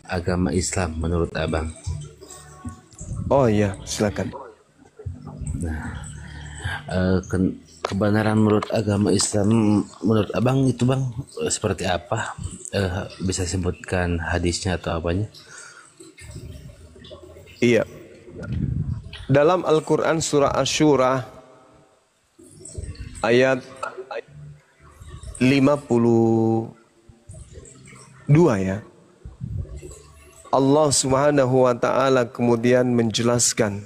agama Islam menurut abang? Oh iya, silakan. Kebenaran menurut agama Islam menurut abang itu bang, seperti apa? Bisa sebutkan hadisnya atau apanya? Iya. Dalam Al-Quran surah Asy-Syura ayat 52 ya. Allah Subhanahu wa taala kemudian menjelaskan,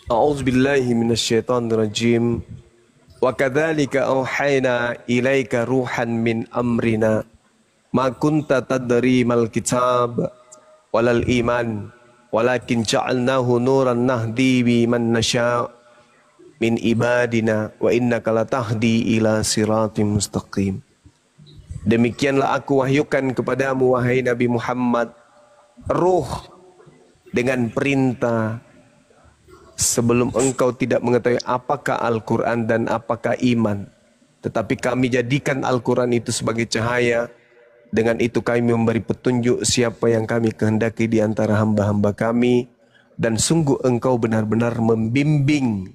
A'udzubillahi minasyaitonirrajim. Wa kadzalika auhayna ilaika ruhan min amrina ma kunta tadri mal kitab walal iman walakin ja'alnahu nuran nahdi biman nasya min ibadina wa innaka latahdi ila siratim mustaqim. Demikianlah aku wahyukan kepadamu wahai Nabi Muhammad ruh dengan perintah sebelum engkau tidak mengetahui apakah Al-Quran dan apakah iman. Tetapi kami jadikan Al-Quran itu sebagai cahaya. Dengan itu kami memberi petunjuk siapa yang kami kehendaki di antara hamba-hamba kami. Dan sungguh engkau benar-benar membimbing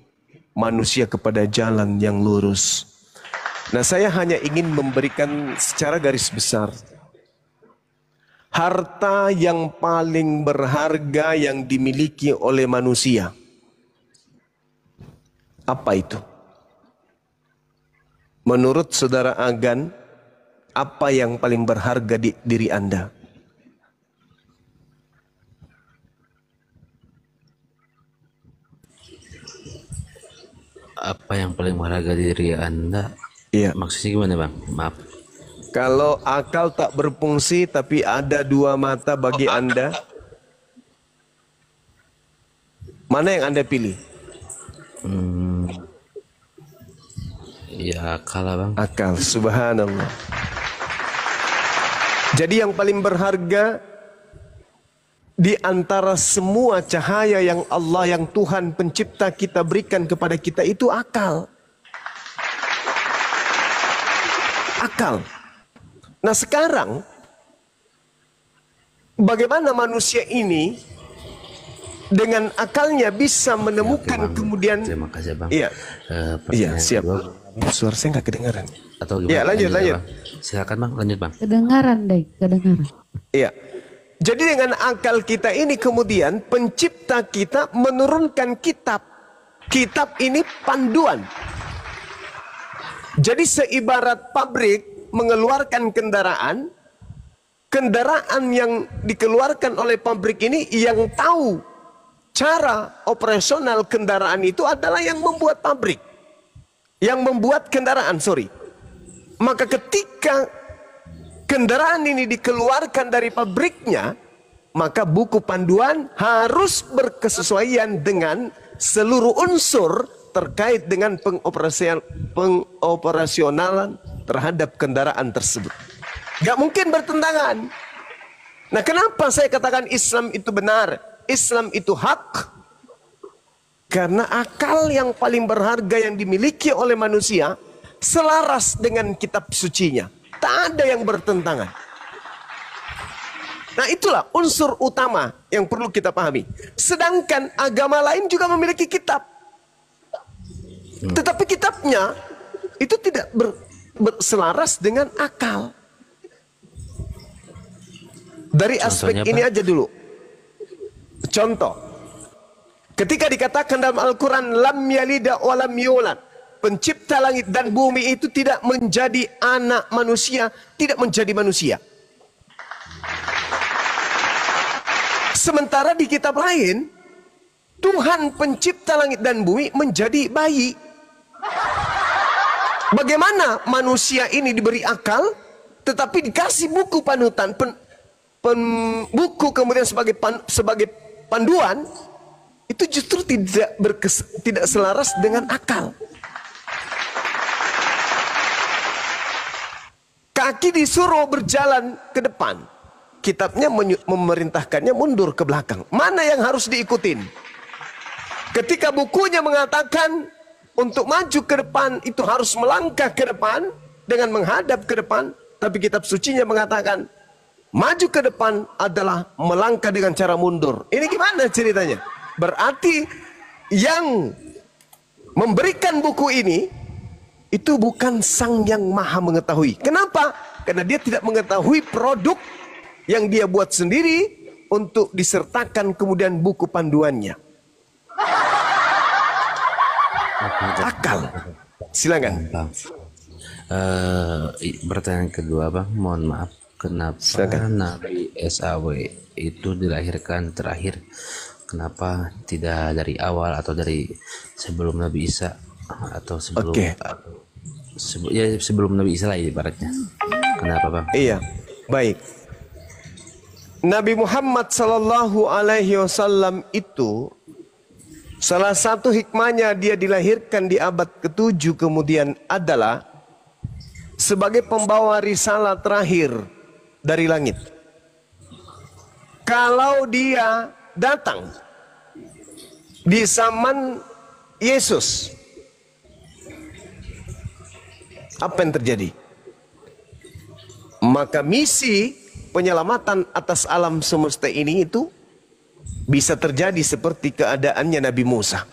manusia kepada jalan yang lurus. Nah, saya hanya ingin memberikan secara garis besar. Harta yang paling berharga yang dimiliki oleh manusia. Apa itu? Menurut saudara Agan, apa yang paling berharga di diri Anda? Apa yang paling berharga di diri Anda? Iya. Maksudnya gimana bang? Maaf. Kalau akal tak berfungsi tapi ada dua mata bagi Anda, mana yang Anda pilih? Ya kalah bang. Akal, subhanallah. Jadi yang paling berharga di antara semua cahaya yang Allah, yang Tuhan pencipta kita berikan kepada kita itu akal. Akal. Nah sekarang, bagaimana manusia ini dengan akalnya bisa menemukan Oke, kemudian. terima kasih bang. Iya, iya siap. Kedua, Suara saya nggak kedengaran. atau gimana? Iya lanjut. Bang. Silakan bang, lanjut bang. Kedengaran deh, kedengaran. Iya. Jadi dengan akal kita ini kemudian pencipta kita menurunkan kitab. Kitab ini panduan. Jadi seibarat pabrik mengeluarkan kendaraan, kendaraan yang dikeluarkan oleh pabrik ini yang tahu cara operasional kendaraan itu adalah yang membuat pabrik. Yang membuat kendaraan, Maka ketika kendaraan ini dikeluarkan dari pabriknya, maka buku panduan harus berkesesuaian dengan seluruh unsur terkait dengan pengoperasionalan terhadap kendaraan tersebut. Gak mungkin bertentangan. Nah, kenapa saya katakan Islam itu benar? Islam itu hak. Karena akal yang paling berharga yang dimiliki oleh manusia selaras dengan kitab sucinya. Tak ada yang bertentangan. Nah itulah unsur utama yang perlu kita pahami. Sedangkan agama lain juga memiliki kitab. Tetapi kitabnya itu tidak berselaras dengan akal. Dari aspek ini aja dulu. Contoh. Ketika dikatakan dalam Al-Quran, lam yalida wa lam yulad. Pencipta langit dan bumi itu tidak menjadi anak manusia, tidak menjadi manusia. Sementara di kitab lain, Tuhan pencipta langit dan bumi menjadi bayi. Bagaimana manusia ini diberi akal, tetapi dikasih buku panutan, buku kemudian sebagai panduan, itu justru tidak selaras dengan akal. Kaki disuruh berjalan ke depan. Kitabnya memerintahkannya mundur ke belakang. Mana yang harus diikutin? Ketika bukunya mengatakan untuk maju ke depan itu harus melangkah ke depan dengan menghadap ke depan. Tapi kitab sucinya mengatakan Maju ke depan adalah melangkah dengan cara mundur. Ini gimana ceritanya? Berarti yang memberikan buku ini itu bukan Sang Yang Maha Mengetahui. Kenapa? Karena dia tidak mengetahui produk yang dia buat sendiri untuk disertakan kemudian buku panduannya. Akal. Silakan. Bang. Pertanyaan kedua bang, mohon maaf, kenapa Silakan. Nabi SAW itu dilahirkan terakhir? Kenapa tidak dari awal atau dari sebelum Nabi Isa atau sebelum Oke. ya sebelum Nabi Isa lah ibaratnya? Kenapa bang? Iya, baik. Nabi Muhammad sallallahu alaihi wasallam itu salah satu hikmahnya dia dilahirkan di abad ke-7 kemudian adalah sebagai pembawa risalah terakhir dari langit. Kalau dia datang di zaman Yesus, apa yang terjadi? Maka misi penyelamatan atas alam semesta ini itu bisa terjadi seperti keadaannya Nabi Musa.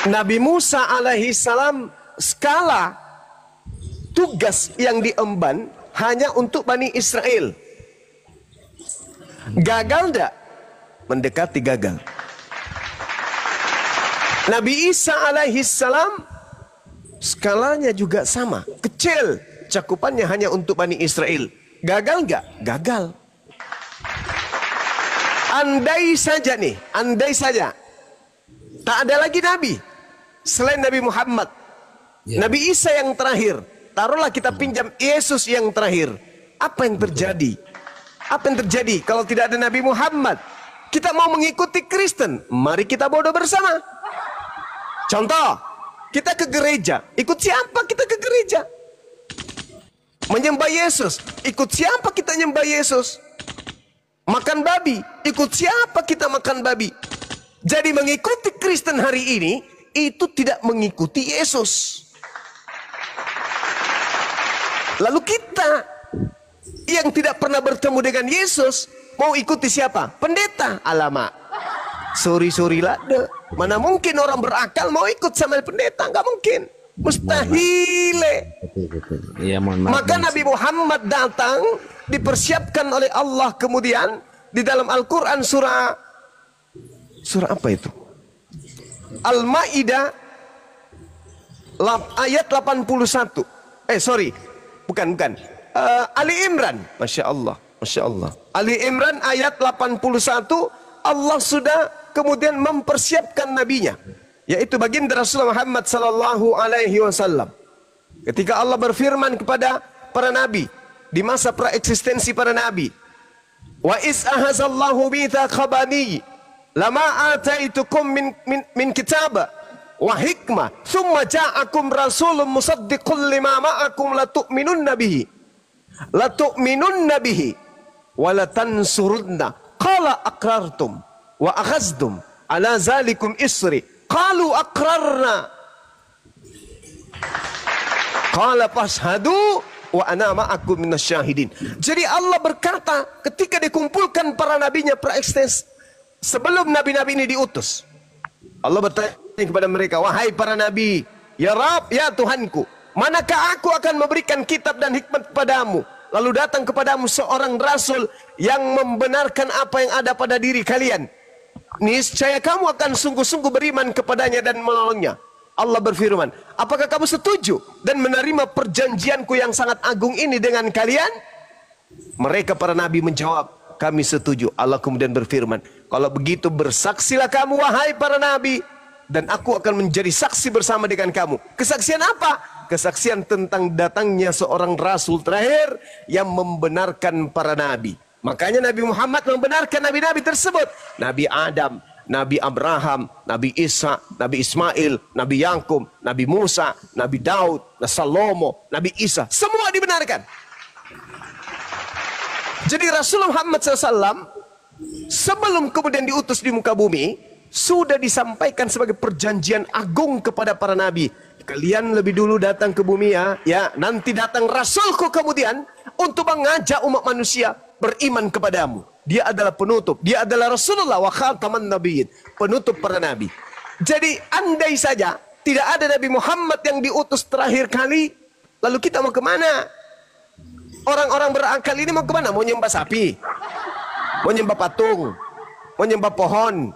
Nabi Musa alaihi salam skala tugas yang diemban hanya untuk Bani Israel. Gagal enggak? Mendekati gagal. Nabi Isa alaihi salam skalanya juga sama, kecil. Cakupannya hanya untuk Bani Israel. Gagal enggak? Gagal. Andai saja nih, andai saja tak ada lagi Nabi selain Nabi Muhammad. Ya. Nabi Isa yang terakhir. Taruhlah kita pinjam Yesus yang terakhir. Apa yang terjadi? Apa yang terjadi kalau tidak ada Nabi Muhammad? Kita mau mengikuti Kristen, mari kita bodoh bersama. Contoh, kita ke gereja. Ikut siapa kita ke gereja? Menyembah Yesus. Ikut siapa kita nyembah Yesus? Makan babi. Ikut siapa kita makan babi? Jadi mengikuti Kristen hari ini itu tidak mengikuti Yesus. Lalu kita yang tidak pernah bertemu dengan Yesus mau ikuti siapa? Pendeta. Alamak. Sorry lah. Mana mungkin orang berakal mau ikut sama pendeta? Nggak mungkin. Mustahil. Betul. Ya, mohon maaf. Maka Bang. Nabi Muhammad datang dipersiapkan oleh Allah kemudian di dalam Al-Quran surah apa itu? Al-Maidah ayat 81. Bukan. Ali Imran. Masya Allah. Ali Imran ayat 81. Allah sudah kemudian mempersiapkan nabinya, yaitu baginda Rasulullah Muhammad sallallahu alaihi wasallam. Ketika Allah berfirman kepada para nabi di masa praeksistensi para nabi, wa is ahazallahu mitsaqa bani lama ataitukum min kitab wa hikmah thumma ja'akum rasulun musaddiqun lima ma'akum latu'minunna bihi wa latansurunna qala aqrartum wa akhazdum ala zalikum isri qalu aqrarna qala fashhadu wa ana ma'akum minasyahidin. Jadi Allah berkata ketika dikumpulkan para nabinya praekstes sebelum nabi-nabi ini diutus, Allah bertanya kepada mereka, wahai para nabi, ya Rabb, ya Tuhanku, manakah aku akan memberikan kitab dan hikmat kepadamu? Lalu datang kepadamu seorang rasul yang membenarkan apa yang ada pada diri kalian. Niscaya kamu akan sungguh-sungguh beriman kepadanya dan menolongnya. Allah berfirman, apakah kamu setuju dan menerima perjanjianku yang sangat agung ini dengan kalian? Mereka para nabi menjawab, kami setuju. Allah kemudian berfirman, kalau begitu bersaksilah kamu wahai para nabi, dan aku akan menjadi saksi bersama dengan kamu. Kesaksian apa? Kesaksian tentang datangnya seorang rasul terakhir yang membenarkan para nabi. Makanya Nabi Muhammad membenarkan nabi-nabi tersebut. Nabi Adam, Nabi Abraham, Nabi Isa, Nabi Ismail, Nabi Yakub, Nabi Musa, Nabi Daud, Nabi Salomo, Nabi Isa. Semua dibenarkan. Jadi Rasulullah Muhammad SAW sebelum kemudian diutus di muka bumi, sudah disampaikan sebagai perjanjian agung kepada para nabi. Kalian lebih dulu datang ke bumi ya. Ya, nanti datang Rasulku kemudian untuk mengajak umat manusia beriman kepadamu. Dia adalah penutup. Dia adalah Rasulullah wa khataman nabiyyin, penutup para nabi. Jadi andai saja tidak ada Nabi Muhammad yang diutus terakhir kali, lalu kita mau kemana? Orang-orang berakal ini mau kemana? Mau nyembah sapi? Mau nyembah patung? Mau nyembah pohon?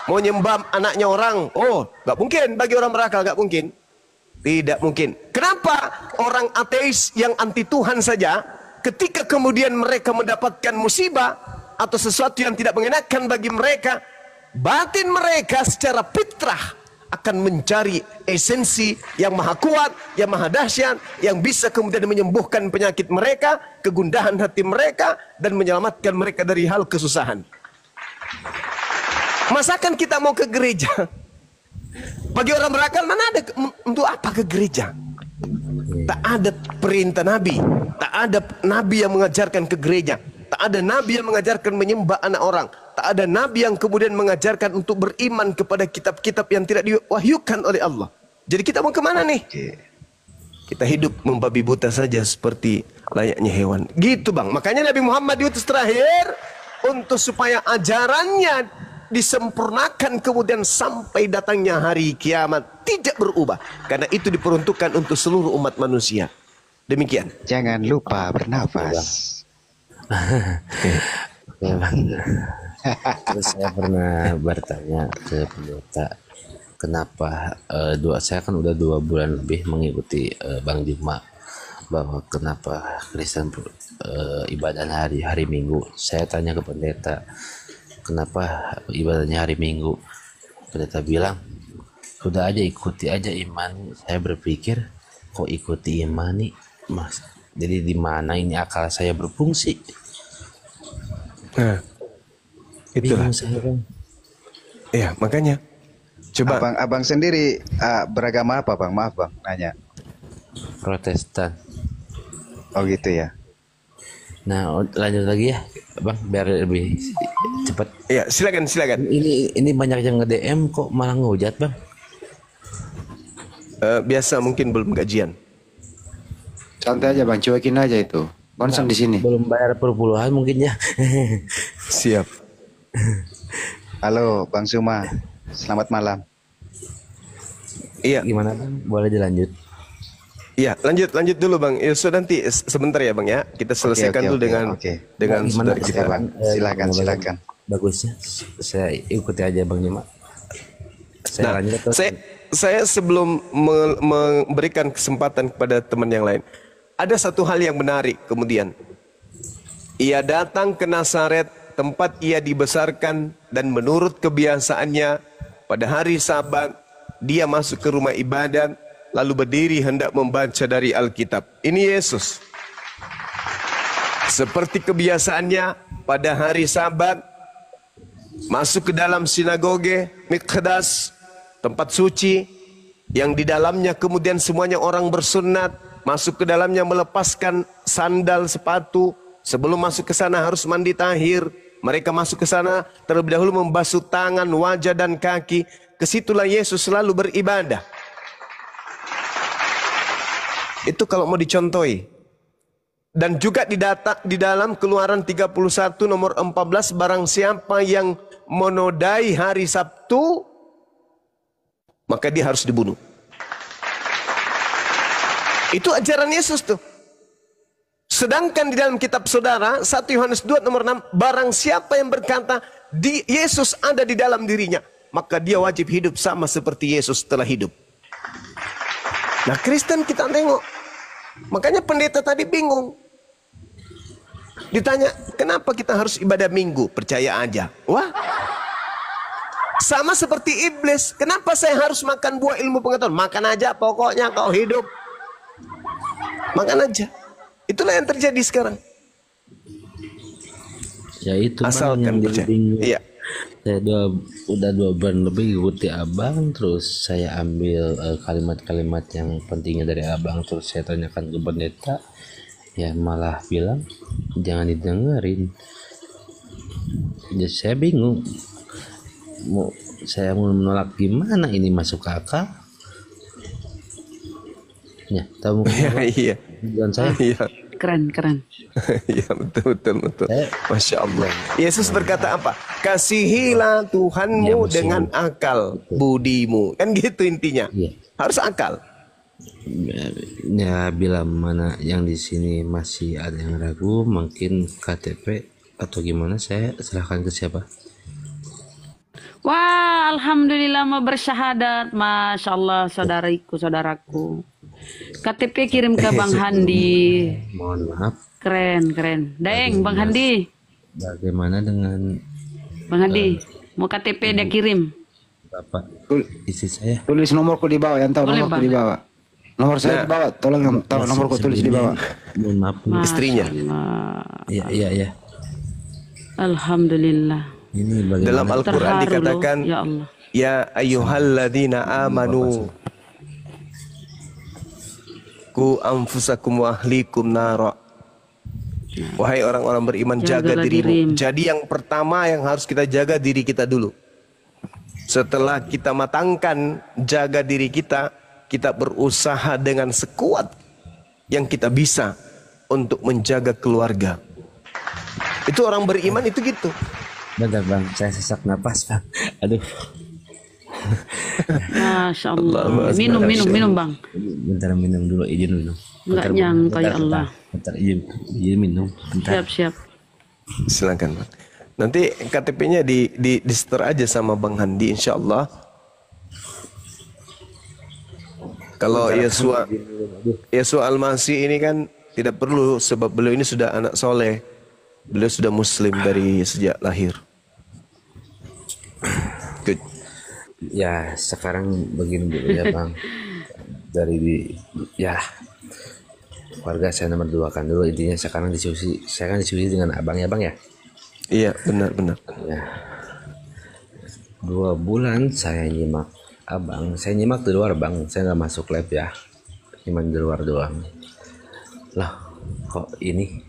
Mau nyembah anaknya orang? Oh, gak mungkin bagi orang berakal, gak mungkin. Tidak mungkin. Kenapa orang ateis yang anti Tuhan saja, ketika kemudian mereka mendapatkan musibah atau sesuatu yang tidak mengenakan bagi mereka, batin mereka secara fitrah akan mencari esensi yang maha kuat, yang maha dahsyat, yang bisa kemudian menyembuhkan penyakit mereka, kegundahan hati mereka, dan menyelamatkan mereka dari hal kesusahan. Masakan kita mau ke gereja? Bagi orang berakal, mana ada untuk apa ke gereja? Tak ada perintah Nabi, tak ada Nabi yang mengajarkan ke gereja, tak ada Nabi yang mengajarkan menyembah anak orang, tak ada Nabi yang kemudian mengajarkan untuk beriman kepada kitab-kitab yang tidak diwahyukan oleh Allah. Jadi kita mau kemana nih? Kita hidup membabi buta saja seperti layaknya hewan. Gitu bang. Makanya Nabi Muhammad diutus terakhir untuk supaya ajarannya disempurnakan kemudian sampai datangnya hari kiamat tidak berubah. Karena itu diperuntukkan untuk seluruh umat manusia. Demikian. Jangan lupa bernafas. Ya, Bang. Terus saya pernah bertanya ke pendeta, kenapa saya kan udah 2 bulan lebih mengikuti Bang Juma, bahwa kenapa Kristen ibadah hari Minggu. Saya tanya ke pendeta, kenapa ibadahnya hari Minggu? Pendeta bilang, sudah aja ikuti aja iman. Saya berpikir, kok ikuti iman nih, Mas? Jadi di mana ini akal saya berfungsi? Nah, itulah. Ya, makanya. Coba. Abang sendiri beragama apa, Bang? Maaf, Bang, nanya. Protestan. Oh gitu ya. Nah, lanjut lagi ya, Bang, biar lebih cepat. Ya, silakan. Ini banyak yang nge-DM kok malah ngehujat, Bang. Biasa mungkin belum gajian. Santai aja bang, cuekin aja itu. Konsen di sini. Belum bayar perpuluhan mungkin ya. Siap. Halo, Bang Suma. Selamat malam. Iya. Gimana Bang? Boleh dilanjut? Iya, lanjut dulu Bang. Ilso nanti sebentar ya Bang ya. Kita selesaikan dulu dengan saudara kita. Bang. Silakan. Bagusnya saya ikuti aja Bang Juma. Saya sebelum memberikan kesempatan kepada teman yang lain, ada satu hal yang menarik kemudian. Ia datang ke Nazaret, tempat ia dibesarkan, dan menurut kebiasaannya pada hari Sabat dia masuk ke rumah ibadat lalu berdiri hendak membaca dari Alkitab. Ini Yesus. Seperti kebiasaannya pada hari Sabat masuk ke dalam sinagoge, Miqdas, tempat suci yang di dalamnya kemudian semuanya orang bersunat, masuk ke dalamnya melepaskan sandal sepatu. Sebelum masuk ke sana harus mandi tahir. Mereka masuk ke sana terlebih dahulu membasuh tangan, wajah dan kaki. Kesitulah Yesus selalu beribadah. Itu kalau mau dicontohi. Dan juga di dalam Keluaran 31 nomor 14, barang siapa yang menodai hari Sabtu, maka dia harus dibunuh. Itu ajaran Yesus tuh. Sedangkan di dalam kitab saudara 1 Yohanes 2 nomor 6, barang siapa yang berkata Yesus ada di dalam dirinya, maka dia wajib hidup sama seperti Yesus telah hidup. Nah Kristen kita tengok, makanya pendeta tadi bingung. Ditanya, kenapa kita harus ibadah Minggu? Percaya aja. Wah, sama seperti iblis. Kenapa saya harus makan buah ilmu pengetahuan? Makan aja, pokoknya kau hidup. Makan aja. Itulah yang terjadi sekarang. Ya itu asalkan yang jadi bingung. Iya. Saya udah 2 bulan lebih ikuti abang, terus saya ambil kalimat-kalimat yang pentingnya dari abang, terus saya tanyakan ke pendeta, ya malah bilang jangan didengerin. Jadi saya bingung. Saya mau menolak gimana, ini masuk akal? Ya, tahu mungkin iya. Dan saya Keren, keren. Ya betul, betul, betul. Eh. Masya Allah. Yesus berkata apa? Kasihilah Tuhanmu Ya, dengan akal budimu. Kan gitu intinya. Iya. Harus akal. Ya, bila mana yang di sini masih ada yang ragu, mungkin KTP atau gimana, saya serahkan ke siapa? Wah, alhamdulillah mau bersyahadat. Masya Allah, saudaraku. KTP kirim ke Bang Handi. Mohon maaf, Keren, keren. Daeng, Bang Handi. bagaimana dengan Bang Handi, mau KTP dia kirim. Bapak istri saya? Tulis nomorku di bawah, yang tahu Boleh, nomorku Bang. di bawah. Nomor saya di bawah, tolong yang tahu nomorku tulis di bawah. Mohon maaf, Bu. Istrinya. Iya, iya, iya. Alhamdulillah. Ini bagaimana? Dalam Al-Quran Terharu dikatakan, loh, ya Allah. ya ayyuhalladzina amanu ku anfusakum wa ahlikum nara. Wahai orang-orang beriman, jaga Jagalah dirimu. dirimu. Jadi yang pertama yang harus kita jaga diri kita dulu. Setelah kita matangkan jaga diri kita, kita berusaha dengan sekuat yang kita bisa untuk menjaga keluarga. Itu orang beriman itu gitu. Bentar Bang, saya sesak napas Bang. Aduh, Masya Allah. Allah Minum, Bang. bentar minum dulu, izin dulu. Enggak nyangka ya Allah. Bentar, izin minum. Bentar. Siap. Silakan Bang. Nanti KTP-nya di store aja sama Bang Handi, insya Allah. Kalau Yesua Al-Masih ini kan tidak perlu, sebab beliau ini sudah anak soleh. Beliau sudah muslim dari sejak lahir. Good. Ya, sekarang begini dulu ya Bang. Ya, keluarga saya nomor 2 kan dulu, intinya sekarang saya kan diskusi dengan abang ya Bang ya. Iya, benar. Ya, 2 bulan saya nyimak abang, saya nyimak di luar Bang, saya nggak masuk lab ya, cuma di luar doang. Loh, kok ini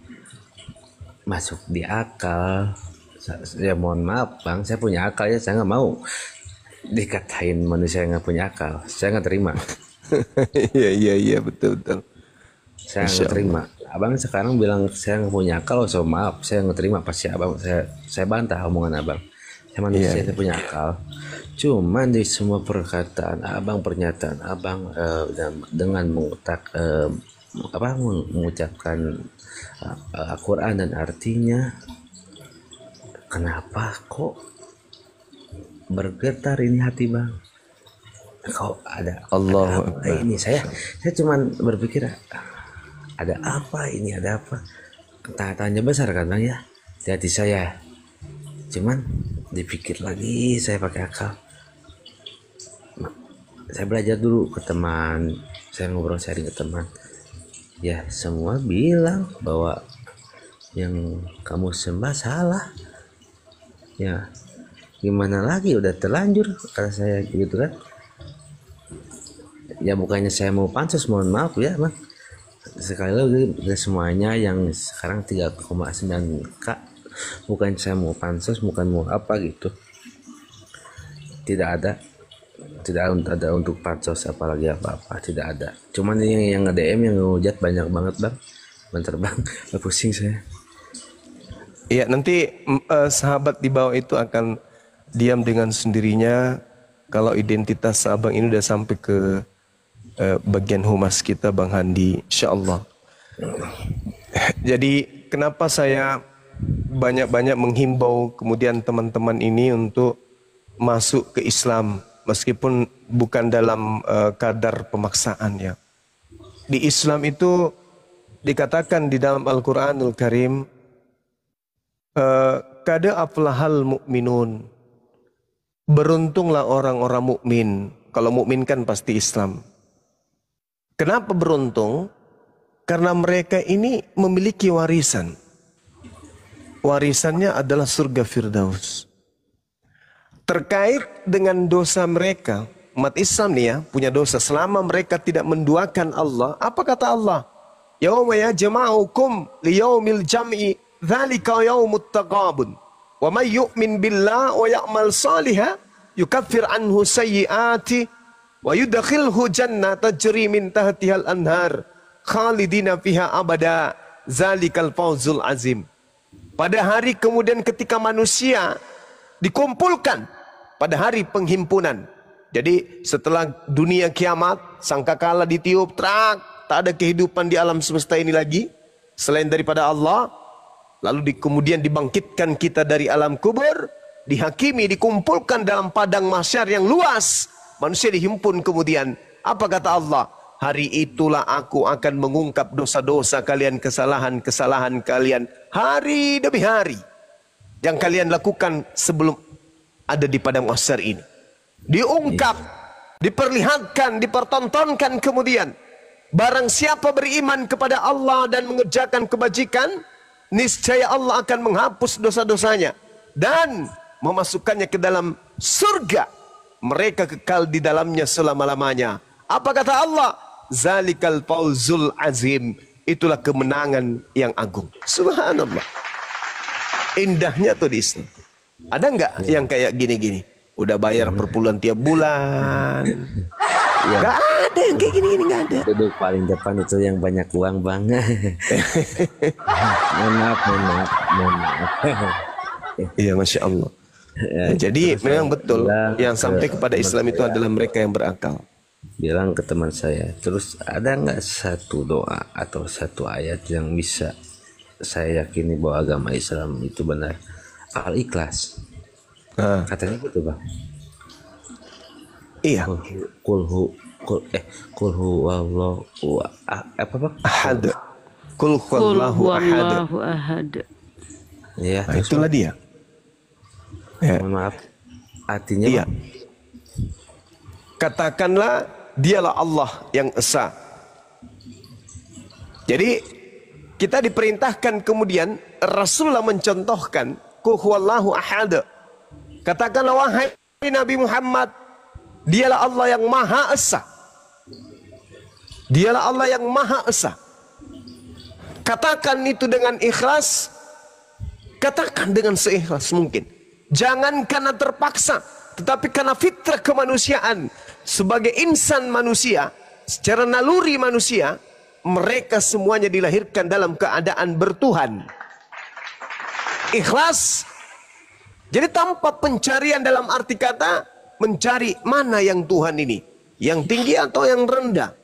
masuk di akal? Ya mohon maaf Bang, saya punya akal ya, saya nggak mau dikatain manusia yang nggak punya akal, saya nggak terima. Iya, betul. Saya nggak terima. Abang sekarang bilang saya nggak punya akal, so maaf, saya nggak terima. Pasti abang, saya bantah omongan abang. Saya manusia, saya punya akal. Cuman di semua perkataan abang, pernyataan abang dengan mengucapkan Al-Quran dan artinya, kenapa kok bergetar ini hati Bang? Kok ada Allahu apa ini? Saya cuman berpikir, ada apa ini, ada apa? Tanya besar kan Bang ya di hati saya. Cuman dipikir lagi, saya pakai akal. Saya belajar dulu ke teman, saya ngobrol sharing ke teman. Ya semua bilang bahwa yang kamu sembah salah. Ya gimana lagi, udah terlanjur, kata saya gitu kan. Ya bukannya saya mau pansos, mohon maaf ya Bang. Sekali lagi semuanya yang sekarang 3,9K, bukan saya mau pansos, bukan mau apa gitu. Tidak ada untuk pansos apalagi apa-apa, tidak ada. Cuman yang nge-DM, yang ngehujat banyak banget Bang. Bentar Bang, pusing saya. Iya, nanti sahabat di bawah itu akan diam dengan sendirinya kalau identitas abang ini udah sampai ke bagian humas kita Bang Handi, insyaallah. Jadi kenapa saya banyak-banyak menghimbau kemudian teman-teman ini untuk masuk ke Islam meskipun bukan dalam kadar pemaksaan ya. Di Islam itu dikatakan di dalam Al-Qur'anul Karim, qad aflahal mu'minun. Beruntunglah orang-orang mukmin. Kalau mukmin kan pasti Islam. Kenapa beruntung? Karena mereka ini memiliki warisan. Warisannya adalah surga Firdaus. Terkait dengan dosa mereka, umat Islam nih ya, punya dosa. Selama mereka tidak menduakan Allah, apa kata Allah? Yauma yajma'ukum liyaumil jam'i, dzalika yaumut taghabun. Wa may yu'min billah wa ya'mal salihan yukaffir anhu sayyi'ati wa yudkhilhu jannatan tajri min tahtihal anhar khalidina fiha abada zalikal fawzul azim. Pada hari kemudian ketika manusia dikumpulkan pada hari penghimpunan. Jadi setelah dunia kiamat, sangkakala ditiup, tak ada kehidupan di alam semesta ini lagi selain daripada Allah. Lalu kemudian dibangkitkan kita dari alam kubur, dihakimi, dikumpulkan dalam padang mahsyar yang luas. Manusia dihimpun kemudian. Apa kata Allah? Hari itulah aku akan mengungkap dosa-dosa kalian, kesalahan-kesalahan kalian hari demi hari yang kalian lakukan sebelum ada di padang mahsyar ini. Diungkap, diperlihatkan, dipertontonkan kemudian. Barang siapa beriman kepada Allah dan mengerjakan kebajikan, niscaya Allah akan menghapus dosa-dosanya dan memasukkannya ke dalam surga. Mereka kekal di dalamnya selama-lamanya. Apa kata Allah? Zalikal fawzul azim. Itulah kemenangan yang agung. Subhanallah. Indahnya tuh di Islam. Ada nggak yang kayak gini-gini? Udah bayar per bulan tiap bulan. Nggak ada yang kayak gini-gini, nggak ada. Duduk paling depan itu yang banyak uang bang. Mohon maaf. Iya, Masya Allah. Jadi memang betul yang sampai kepada Islam itu adalah mereka yang berakal. Bilang ke teman saya, terus ada nggak satu doa atau satu ayat yang bisa saya yakini bahwa agama Islam itu benar? Al-Ikhlas. Katanya gitu bang. Iya. Kulhu wallahu apa bang? Ahad. Kul huwallahu ahad. Ya, nah, itulah dia. Ya. Mohon maaf. Artinya iya. Katakanlah dialah Allah yang esa. Jadi kita diperintahkan kemudian Rasulullah mencontohkan Qul huwallahu ahad. Katakanlah wahai Nabi Muhammad, dialah Allah yang Maha Esa. Dialah Allah yang Maha Esa. Katakan itu dengan ikhlas. Katakan dengan seikhlas mungkin. Jangan karena terpaksa, tetapi karena fitrah kemanusiaan. Sebagai insan manusia, secara naluri manusia, mereka semuanya dilahirkan dalam keadaan bertuhan. Ikhlas. Jadi tanpa pencarian dalam arti kata, mencari mana yang Tuhan ini. Yang tinggi atau yang rendah.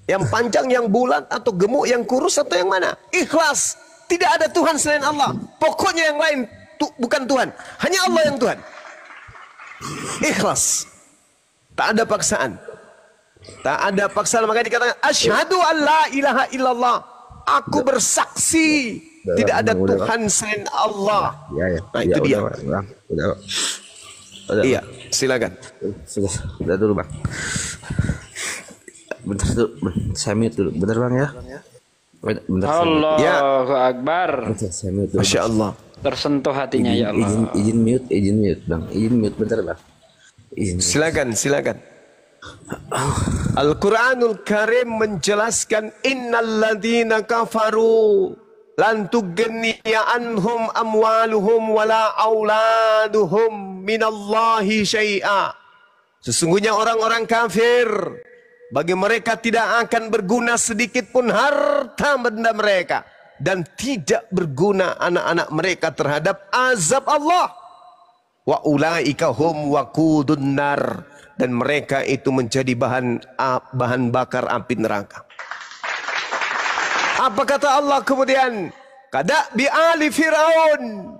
Yang panjang, yang bulat, atau gemuk, yang kurus, atau yang mana. Ikhlas. Tidak ada Tuhan selain Allah. Pokoknya yang lain bukan Tuhan. Hanya Allah yang Tuhan. Ikhlas. Tak ada paksaan. Tak ada paksaan. Makanya dikatakan asyhadu an la ilaha illallah. Aku bersaksi tidak ada Tuhan selain Allah. Nah itu dia. Udah. Iya, silakan. Sudah dulu bang. Bentar dulu, saya mute dulu. Bentar bang ya. Bentar. Allahu Akbar. Saya mute dulu. Masya Allah. Tersentuh hatinya ya Allah. Izin mute bang. Izin mute bentar bang. Silakan. Al-Quranul Karim menjelaskan innalladzina kafaru lan tughniya anhum amwaluhum wala auladuhum minallahi syai'a. Sesungguhnya orang-orang kafir, bagi mereka tidak akan berguna sedikit pun harta benda mereka, dan tidak berguna anak-anak mereka terhadap azab Allah. Wa ulaika hum waqudun nar, dan mereka itu menjadi bahan bakar api neraka. Apa kata Allah kemudian? Kada bi ali Fir'aun.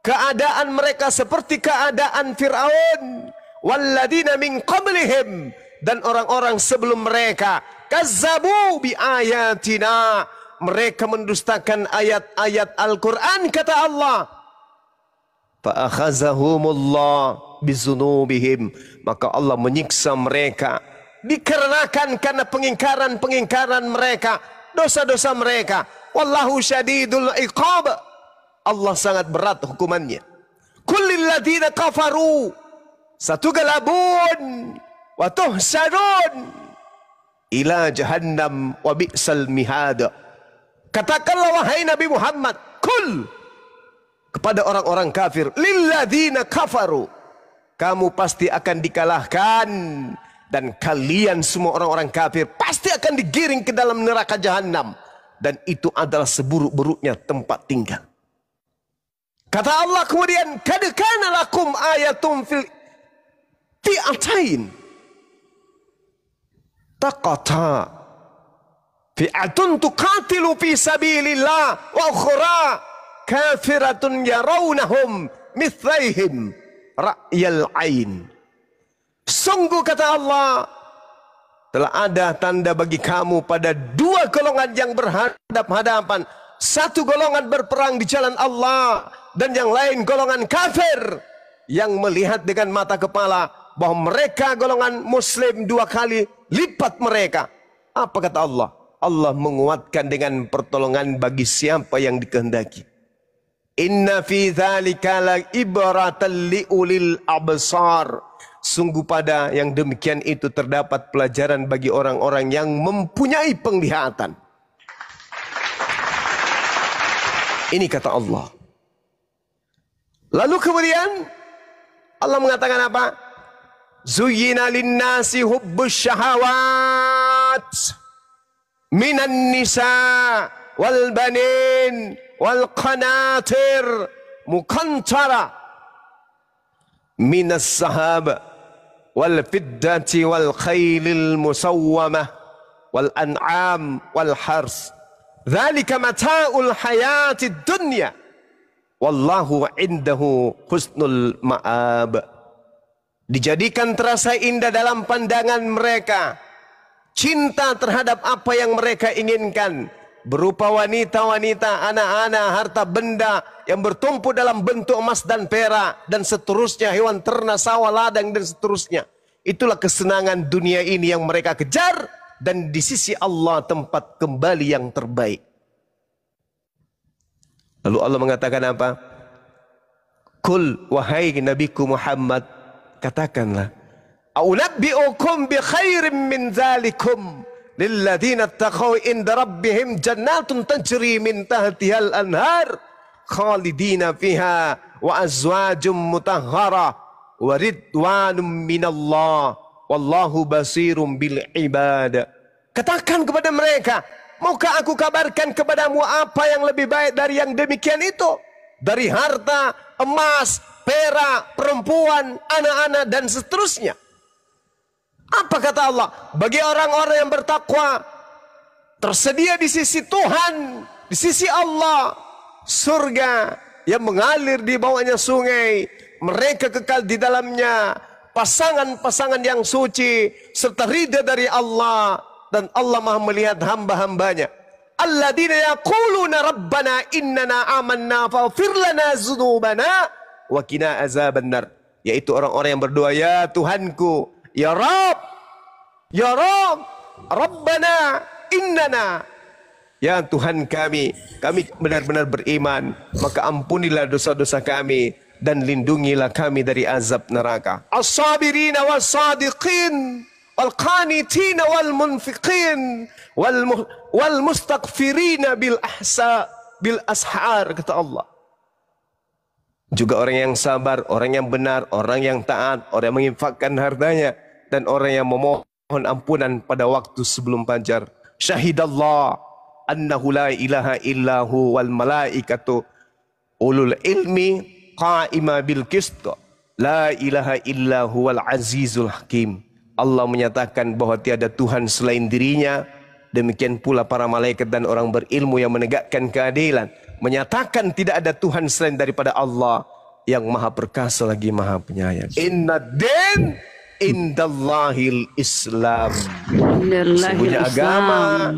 Keadaan mereka seperti keadaan Fir'aun. Walladina min qablihim, dan orang-orang sebelum mereka. Kazzabu bi ayatina, mereka mendustakan ayat-ayat Al-Quran, kata Allah. Fa'akhazahumullah bizunubihim, maka Allah menyiksa mereka dikarenakan karena pengingkaran mereka, dosa-dosa mereka. Wallahu syadidul iqab, Allah sangat berat hukumannya. Kullil ladzina kafaru satughlabun wa tuhsarun ila jahannam wa bi'sal mihad. Katakanlah wahai Nabi Muhammad, kul kepada orang-orang kafir, lilladzina kafaru, kamu pasti akan dikalahkan, dan kalian semua orang-orang kafir pasti akan digiring ke dalam neraka jahanam. dan itu adalah seburuk-buruknya tempat tinggal. Kata Allah kemudian, kad kana lakum ayatun fil fi'atain taqata fi'atun tuqatilu fi sabilillah wa ukhra kafiratun yarawnahum mithlaihim ra'yal ain. Sungguh kata Allah, telah ada tanda bagi kamu pada dua golongan yang berhadap-hadapan. Satu golongan berperang di jalan Allah, dan yang lain golongan kafir yang melihat dengan mata kepala bahwa mereka golongan muslim dua kali lipat mereka. Apa kata Allah? Allah menguatkan dengan pertolongan bagi siapa yang dikehendaki. Inna fi dzalika la ibratan liulil absar. Sungguh pada yang demikian itu terdapat pelajaran bagi orang-orang yang mempunyai penglihatan. Ini kata Allah. Lalu kemudian Allah mengatakan apa? Zuyyina linnasi hubbus syahawat minan nisa wal banin wal qanatir muqantara minas sahab wal fiddati wal khailil musawwamah wal an'am wal hars. Dzalika mata'ul hayatid dunya wallahu indahu husnul ma'ab. Dijadikan terasa indah dalam pandangan mereka cinta terhadap apa yang mereka inginkan, berupa wanita-wanita, anak-anak, harta benda yang bertumpuk dalam bentuk emas dan perak, dan seterusnya, hewan ternak, sawah, ladang, dan seterusnya. Itulah kesenangan dunia ini yang mereka kejar, dan di sisi Allah tempat kembali yang terbaik. Lalu Allah mengatakan apa? Kul, wahai Nabiku Muhammad, katakanlah, A'unabbi'ukum bi khairin min dzalikum lilladzina taqaw inda rabbihim jannatun tajri min tahtihal anhar khalidina fiha wa azwajum mutahhara wa ridwanum minallah wallahu basirum bil ibad. Katakan kepada mereka, maukah aku kabarkan kepadamu apa yang lebih baik dari yang demikian itu? Dari harta, emas, perak, perempuan, anak-anak, dan seterusnya. Apa kata Allah? Bagi orang-orang yang bertakwa, tersedia di sisi Tuhan, di sisi Allah, surga yang mengalir di bawahnya sungai, mereka kekal di dalamnya, pasangan-pasangan yang suci, serta ridha dari Allah, dan Allah Maha melihat hamba-hambanya. Alladzina yaquluna rabbana innana amanna faghfir lana dzunubana wa qina azabannar. Yaitu orang-orang yang berdoa, ya Tuhanku, ya Rabb, ya Rabb, Rabbana innana, ya Tuhan kami benar-benar beriman, maka ampunilah dosa-dosa kami dan lindungilah kami dari azab neraka. As-sabirina was-sadiqin wal qanitina wal munfiqin wal mustaghfirina bil ashar, kata Allah. Juga orang yang sabar, orang yang benar, orang yang taat, orang yang menginfakkan hartanya, dan orang yang memohon ampunan pada waktu sebelum fajar. Syahidallah annahu la ilaha illahu wal malaikatu ulul ilmi qa'ima bil qist la ilaha illahu wal azizul hakim. Allah menyatakan bahwa tiada Tuhan selain dirinya, demikian pula para malaikat dan orang berilmu yang menegakkan keadilan, menyatakan tidak ada Tuhan selain daripada Allah yang maha perkasa lagi maha penyayang. Inna din indallahil Islam. Sesungguhnya agama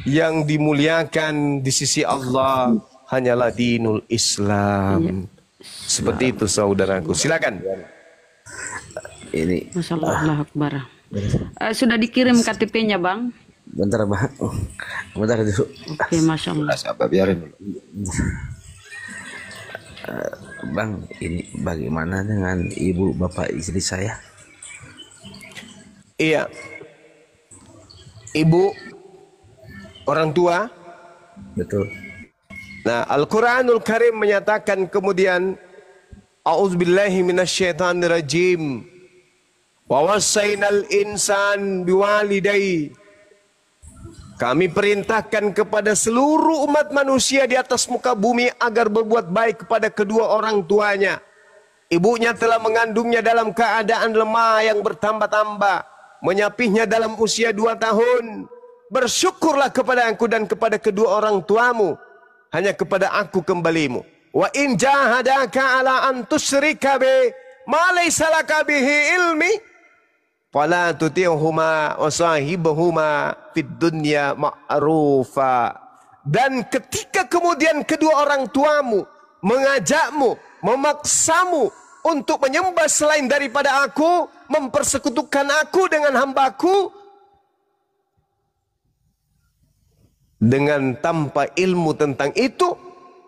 yang dimuliakan di sisi Allah hanyalah dinul Islam. Seperti itu saudaraku. Silakan. Ini Masya Allah, Allah Akbar. Sudah dikirim KTP-nya Bang? bentar Bang. Bentar dulu. Oke, Masya Allah. Sabar, biarin dulu. Bang, ini bagaimana dengan ibu bapak istri saya? Iya. Ibu, orang tua. Betul. Nah, Al-Quranul Karim menyatakan kemudian, A'udzubillahi minasyaitonirrajim. Wa wassaynal insan biwalidayhi Kami perintahkan kepada seluruh umat manusia di atas muka bumi agar berbuat baik kepada kedua orang tuanya. Ibunya telah mengandungnya dalam keadaan lemah yang bertambah-tambah, menyapihnya dalam usia 2 tahun. Bersyukurlah kepada aku dan kepada kedua orang tuamu. Hanya kepada aku kembalimu. Wa in jahadaka ala an tusyrika bi ma laysa laka bihi ilmi fala tuti'huma wa sahibhuma fid dunya ma'rufa. Dan ketika kemudian kedua orang tuamu mengajakmu, memaksamu untuk menyembah selain daripada aku, mempersekutukan aku dengan hambaku, dengan tanpa ilmu tentang itu,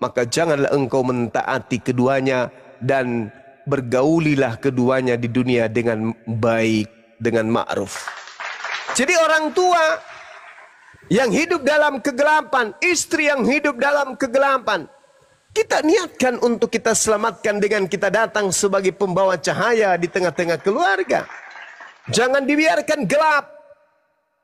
maka janganlah engkau mentaati keduanya dan bergaulilah keduanya di dunia dengan baik, dengan ma'ruf. Jadi orang tua yang hidup dalam kegelapan, istri yang hidup dalam kegelapan, kita niatkan untuk kita selamatkan dengan kita datang sebagai pembawa cahaya di tengah-tengah keluarga. Jangan dibiarkan gelap.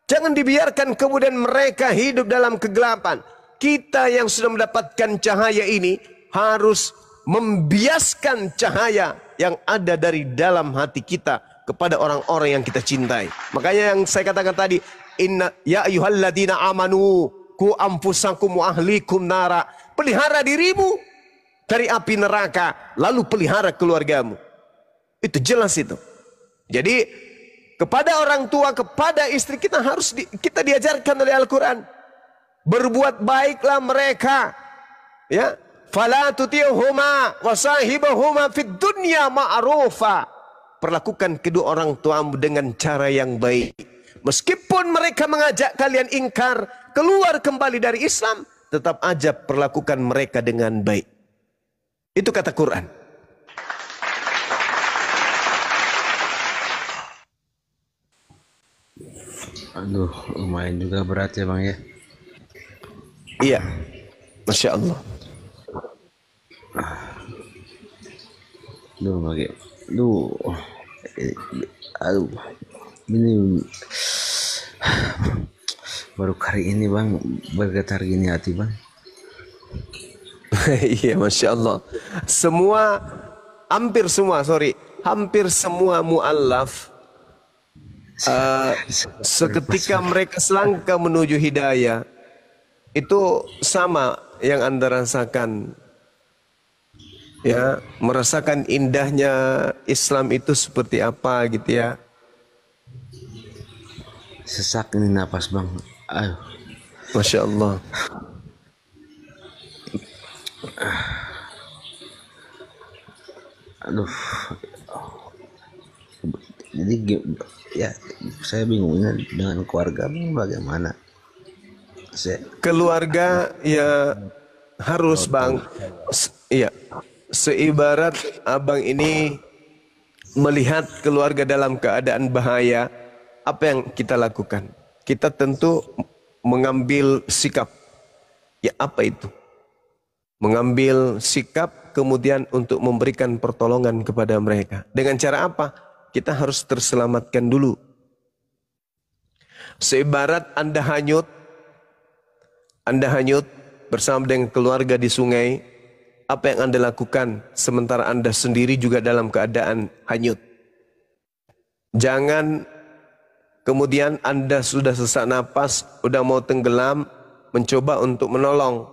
Jangan dibiarkan kemudian mereka hidup dalam kegelapan. Kita yang sudah mendapatkan cahaya ini harus membiaskan cahaya yang ada dari dalam hati kita kepada orang-orang yang kita cintai. Makanya yang saya katakan tadi, inna ya ayyuhalladzina amanu ku anfusakum wa ahlikum nara. Pelihara dirimu dari api neraka, lalu pelihara keluargamu. Itu jelas itu. Jadi kepada orang tua, kepada istri kita harus kita diajarkan oleh Al-Quran. Berbuat baiklah mereka. Ya. Fala tuti'huma wa sahibhuma fid dunya ma'rufa. Perlakukan kedua orang tuamu dengan cara yang baik. Meskipun mereka mengajak kalian ingkar, keluar kembali dari Islam, tetap aja perlakukan mereka dengan baik. Itu kata Quran. Aduh, lumayan juga berat ya Bang ya. Iya, Masya Allah. Duh, bagi, duh, aduh, ini baru kali ini Bang bergetar gini hati Bang. Iya, Masya Allah. Hampir semua mu'allaf seketika mereka selangkah menuju hidayah, itu sama yang Anda rasakan. Ya, merasakan indahnya Islam itu seperti apa gitu ya. Sesak ini napas Bang. Aduh. Masya Allah. Aduh. Jadi ya saya bingungnya dengan keluarga bagaimana. Keluarga ya harus Bang. Iya. Seibarat abang ini melihat keluarga dalam keadaan bahaya, apa yang kita lakukan? Kita tentu mengambil sikap. Ya apa itu? Mengambil sikap kemudian untuk memberikan pertolongan kepada mereka. Dengan cara apa? Kita harus terselamatkan dulu. Seibarat Anda hanyut bersama dengan keluarga di sungai, apa yang Anda lakukan sementara Anda sendiri juga dalam keadaan hanyut? Jangan kemudian Anda sudah sesak napas, sudah mau tenggelam, mencoba untuk menolong.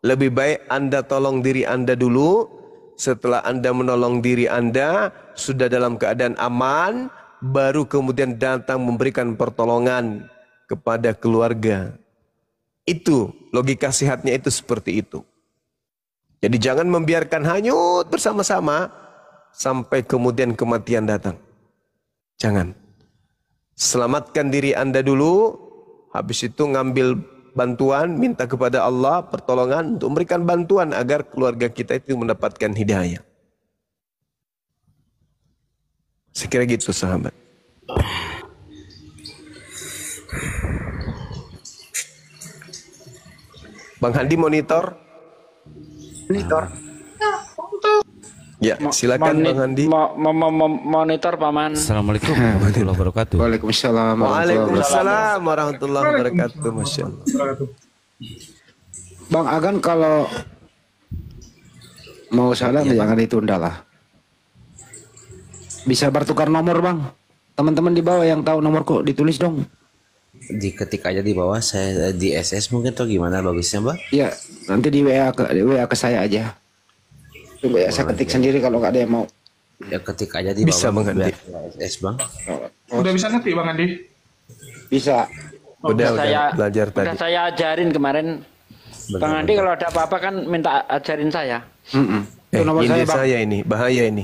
Lebih baik Anda tolong diri Anda dulu. Setelah Anda menolong diri Anda, sudah dalam keadaan aman, baru kemudian datang memberikan pertolongan kepada keluarga. Itu logika sehatnya, itu seperti itu. Jadi jangan membiarkan hanyut bersama-sama sampai kemudian kematian datang. Jangan. Selamatkan diri Anda dulu, habis itu ngambil bantuan, minta kepada Allah pertolongan untuk memberikan bantuan agar keluarga kita itu mendapatkan hidayah. Saya kira gitu sahabat. Bang Handi monitor. Ya, silakan Bang Handi. Monitor paman. Assalamualaikum warahmatullahi wabarakatuh. Waalaikumsalam. Waalaikumsalam warahmatullahi wabarakatuh. Masya Allah. Bang Agan kalau mau salam jangan ditunda lah. Bisa bertukar nomor bang. Teman-teman di bawah yang tahu nomorku ditulis dong. Diketik aja di bawah, saya di SS mungkin atau gimana bagusnya bang? Ya nanti di WA ke saya aja. Tunggu ya, saya ketik sendiri kalau nggak ada yang mau. Ya ketik aja di bawah. Bisa Bang Handi. SS bang. Udah bisa ngetik Bang Andi? Bisa. Udah saya belajar tadi. Udah saya ajarin kemarin. Bang Andi kalau ada apa-apa kan minta ajarin saya. Itu nomor Ini saya bang. saya ini, bahaya ini.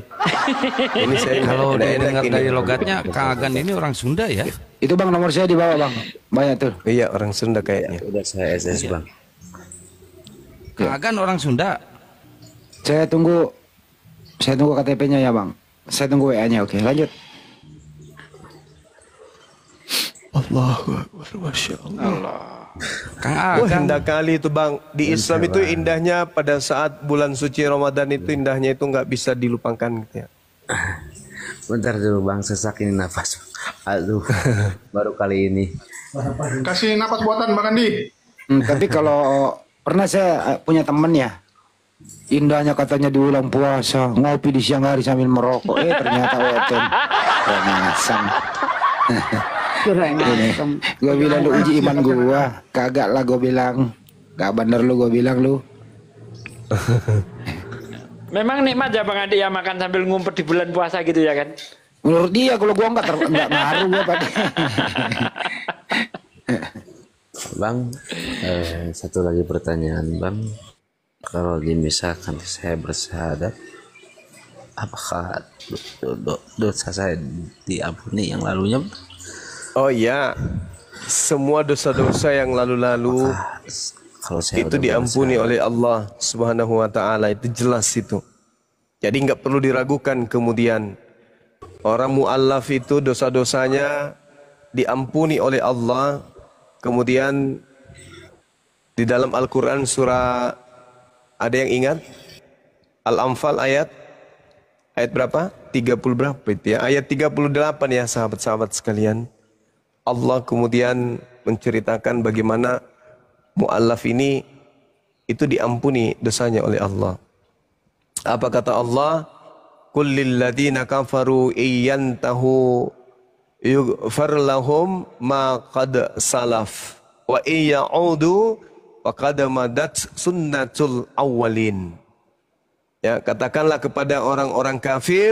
Ini saya Kalau udah enak dengar ini. dari logatnya, Kang Agan ini orang Sunda ya? Itu bang nomor saya di bawah bang. Banyak tuh. Iya, orang Sunda kayaknya. Udah saya SS bang. Kang Agan orang Sunda. Saya tunggu KTP-nya ya bang. Saya tunggu WA-nya. Oke, lanjut. Allahu Akbar, Masya Allah. Kang Wah, Agan. indah kali itu bang. Di Islam itu indahnya pada saat bulan suci Ramadan itu indahnya itu nggak bisa dilupakan gitu ya. Bentar dulu bang, sesak ini nafas. Aduh, baru kali ini. Kasih napas buatan Bang Andi. Tapi kalau pernah saya punya temen ya. Indahnya katanya di bulan puasa ngopi di siang hari sambil merokok. Ternyata weton. Rengasan. Kurang asem. Gue bilang lu uji iman gua. Kagak lah gue bilang. Gak bener lu gue bilang lu. Memang nikmat ya Bang Andi ya makan sambil ngumpet di bulan puasa gitu ya kan? Menurut dia kalau gua nggak ngaruh gua pakai. Bang, satu lagi pertanyaan bang. Kalau misalkan saya bersyahadat, apakah dosa saya diampuni yang lalunya? Oh iya, semua dosa-dosa yang lalu-lalu Kalau saya itu udah diampuni oleh Allah Subhanahu wa taala, itu jelas itu. Jadi nggak perlu diragukan kemudian orang muallaf itu dosa-dosanya diampuni oleh Allah. Kemudian di dalam Al-Qur'an surah, ada yang ingat? Al-Anfal ayat berapa? 30 berapa itu ya? Ayat 38 ya sahabat-sahabat sekalian. Allah kemudian menceritakan bagaimana mu'allaf ini itu diampuni dosanya oleh Allah. Apa kata Allah? Qul lil ladzina kafaru iyantahu yughfar lahum ma qad salaf wa iyaudu wa qad madat sunnatul awwalin. Ya, katakanlah kepada orang-orang kafir,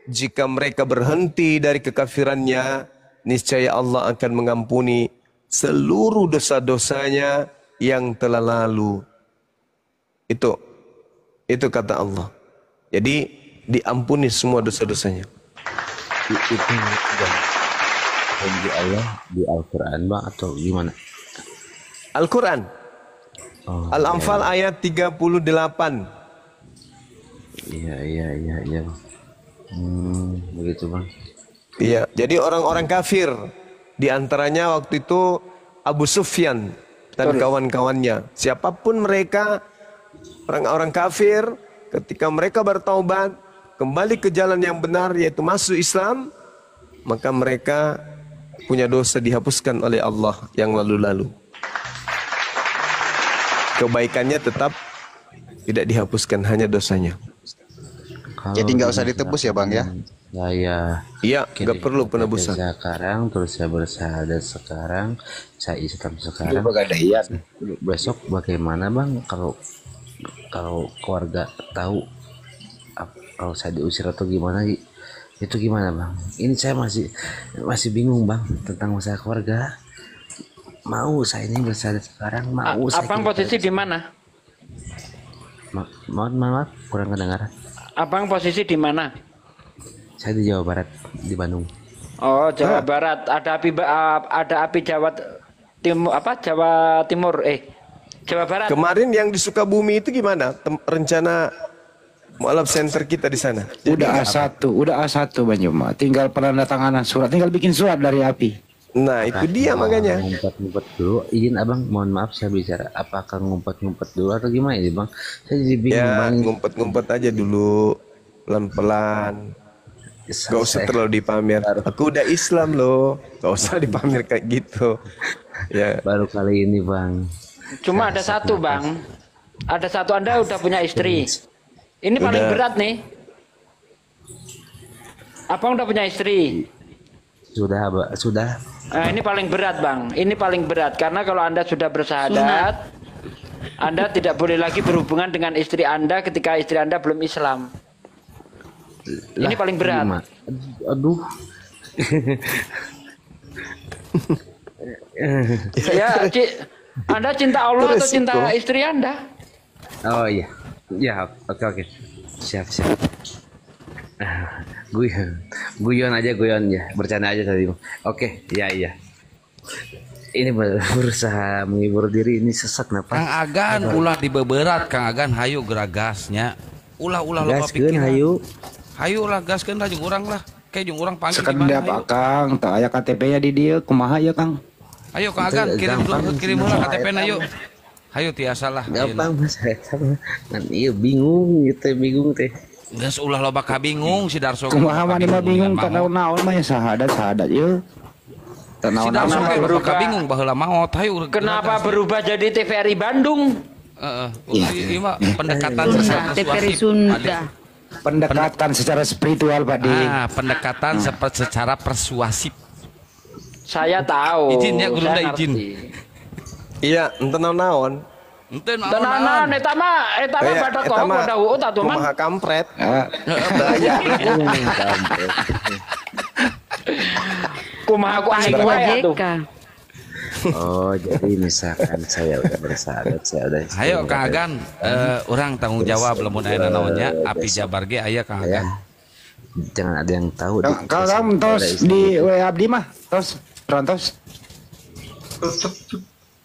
jika mereka berhenti dari kekafirannya, niscaya Allah akan mengampuni seluruh dosa-dosanya yang telah lalu. Itu kata Allah. Jadi diampuni semua dosa-dosanya. itu janji Allah di Al-Quran bang atau gimana? Al-Quran. Oh, Al-Anfal ayat 38. Iya. Begitu bang. Iya, jadi orang-orang kafir di antaranya waktu itu Abu Sufyan dan kawan-kawannya. Siapapun mereka, orang-orang kafir, ketika mereka bertaubat, kembali ke jalan yang benar yaitu masuk Islam, maka mereka punya dosa dihapuskan oleh Allah yang lalu-lalu. Kebaikannya tetap tidak dihapuskan, hanya dosanya. Jadi nggak usah ditebus ya Bang ya? Iya, nggak perlu penebusan. Sekarang terus saya bersyahadat sekarang, saya Islam sekarang. Besok bagaimana bang kalau keluarga tahu kalau saya diusir atau gimana? Itu gimana bang? Ini saya masih bingung bang tentang masalah keluarga. Mau saya ini bersyahadat sekarang, mau saya. Abang posisi di mana? Maaf, kurang kedengaran. Abang posisi di mana? Saya di Jawa Barat, di Bandung. Oh, Jawa Barat. Ada api Jawa Timur Jawa Barat. Kemarin yang di Sukabumi itu gimana? Rencana mualaf center kita di sana. Udah A1 Bang Juma. Tinggal penandatanganan surat, tinggal bikin surat dari api. Nah, itu dia makanya. Ngumpet dulu. Izin abang, mohon maaf saya bicara. Apakah ngumpet dulu atau gimana ini bang? Saya jadi bingung Ya, bang. ngumpet-ngumpet aja dulu. pelan-pelan. Gak usah terlalu dipamer. Aku udah Islam loh. Gak usah dipamer kayak gitu. Ya. Baru kali ini bang. Cuma ada satu bang. Ada satu, Anda udah punya istri. Ini paling Udah. berat nih. Abang udah punya istri. Sudah, sudah. Nah, ini paling berat bang. Ini paling berat karena kalau Anda sudah bersyahadat, Anda tidak boleh lagi berhubungan dengan istri Anda ketika istri Anda belum Islam. Ini paling berat. Aduh. Ya, Anda cinta Allah atau cinta Resiko. istri Anda? Oh iya. Ya, oke. Siap. Guyon aja ya. Bercanda aja tadi. Oke, iya. Ini berusaha menghibur diri, ini sesak napa? Kang Agan ulah dibeberat, Kang Agan hayu geragasnya. Ulah loba Gaskeun pikiran. Hayu ulah gaskeun lah jeung urang lah. Kayak jeung urang panggil Sekedap hayu. Kang, tak aya KTP-nya di dia, kumaha ya Kang? Ayo Kang Agan kirim dulu KTP-na yuk. Hayu tiasa lah. Gampang Mas, eta mah. Kan ieu bingung teh. Geus ulah loba kabingung si Darso. Kumaha mani mah bingung tak naon mah ya sahadat ya. Tak Si naon Darso Kenapa ge loba berubah? kabingung baheula maot hayu. Kenapa berubah jadi TVRI Bandung? Heeh. Ieu mah pendekatan Sunda, secara TVRI persuasif. Sunda. pendekatan secara spiritual Pak Di. Pendekatan secara persuasif. Saya tahu. Izin ya, Guru, saya dah izin. ngerti. Iya, ente naon. Ente Tenanan, eta mah badak kok udah uut atuh man. Kumaha kampret. Ah, Kumaha ku aing Pak wae atuh. JK. Oh, jadi misalkan saya udah bersahadat, saya udah Ayo Kang Agan, orang tanggung jawab lamun aya naonnya api jabar ge aya Kang ya. Agan. Jangan ada yang tahu. kalau kamu tos di WA Abdi mah, tos rontos.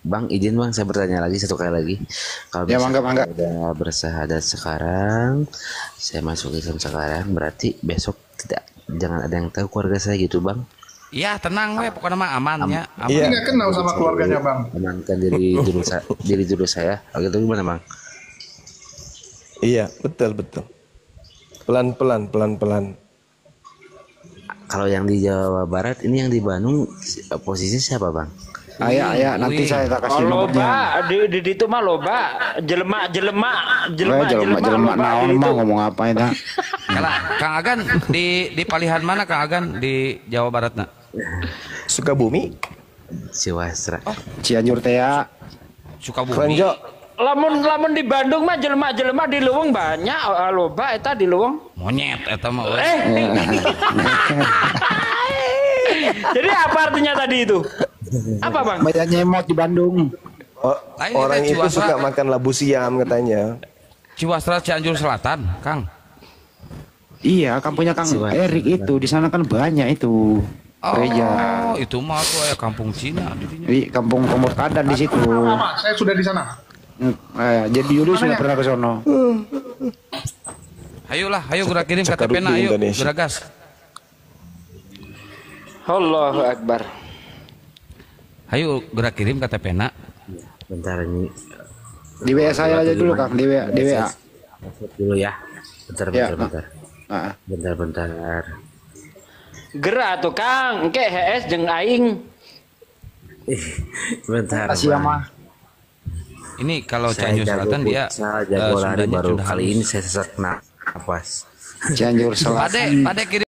Bang, izin Bang, saya bertanya lagi satu kali lagi. Kalau Ya, misalkan mangga. udah bersahadat sekarang, saya masuk Islam sekarang, berarti besok jangan ada yang tahu keluarga saya gitu Bang. Iya, tenang we pokoknya mah amannya. Aman. Iya. Ini nggak kenal sama keluarganya bang. Amankan diri diri saya. Gitu gimana Bang? Iya, betul. Pelan-pelan. Kalau yang di Jawa Barat, ini yang di Bandung posisi siapa Bang? Ayah, nanti saya tak kasih nomornya. Loba di ditu mah loba jelema Jelema naon mah ngomong apa itu? Kalau Kang Agan di palihan mana Kang Agan di Jawa Barat nak? Sukabumi, Siwasra. Cianjur teh ya. Sukabumi. Kronjo. lamun di Bandung mah jelema di leuweung banyak loba eta di leuweung. Monyet eta mah. Jadi apa artinya tadi itu? Apa bang? Banyak nyemot di Bandung. Lain Orang itu itu Ciwasra. suka makan labu siam katanya. Ciwasra Cianjur Selatan, Kang. Iya, kampungnya Kang Erik itu di sana kan banyak itu gereja. Oh, itu mah tuh aya kampung Cina di dinya. Di kampung Pemurtadan di situ. Lama, saya sudah di sana. Jadi Yuli sudah pernah ke sono. Ayolah, ayo gerak kirim Cakar KTP-na di ayo. Indonesia. Geragas. Allahu Akbar. Ayo gerak kirim KTP-na. Bentar ini. Di WA saya aja dulu Kang, di WA. Masuk dulu ya. Bentar. Ah. Bentar. Gerak tuh Kang, engke HS jeung aing. Bentar. Kasih Bang. mah. Ini kalau Saya Cianjur Selatan dia jago lari Sundanya baru sudah kali halus. ini saya sesak napas. Cianjur Selatan. Pade kirim